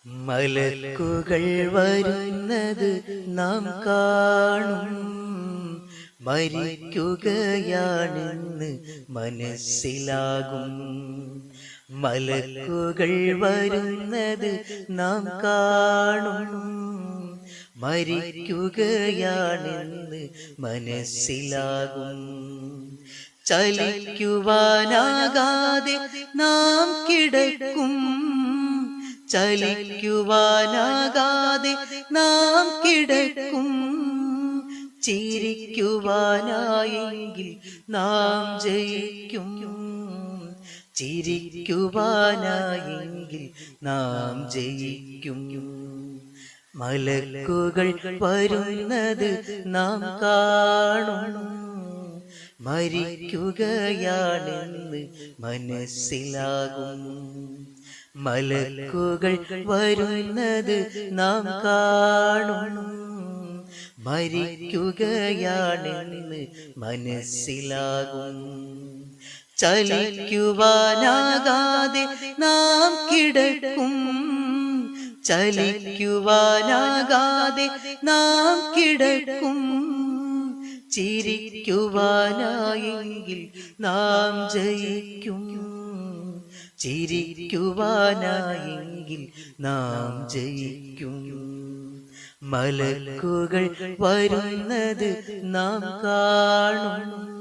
മലക്കുകൾ വരുന്നത് നാം കാണും, മരിക്കുകയാണെന്ന് മനസ്സിലാകും. മലക്കുകൾ വരുന്നത് നാം കാണും, മരിക്കുകയാണെന്ന് മനസ്സിലാകും. ചലിക്കുവാനാകാതെ നാം കിടക്കും, ചലിക്കുവാനാകാതെ നാം കിടക്കും. ചിരിക്കുവാനായെങ്കിൽ നാം ജയിക്കും, ചിരിക്കുവാനായെങ്കിൽ നാം ജയിക്കും. മലക്കുകൾ വരുന്നത് നാം കാണും, മരിക്കുകയാണെന്ന് മനസ്സിലാകും. മലക്കുകൾ വരുന്നത് നാം കാണും, മരിക്കുകയാണെന്ന് മനസ്സിലാകും. ചലിക്കുവാനാകാതെ നാം കിടക്കും, ചലിക്കുവാനാകാതെ നാം കിടക്കും. ചിരിക്കുവാനായെങ്കിൽ നാം ജയിക്കും, ചിരിക്കുവാനായെങ്കിൽ നാം ജയിക്കും. മലക്കുകൾ വരുന്നത് നാം കാണും.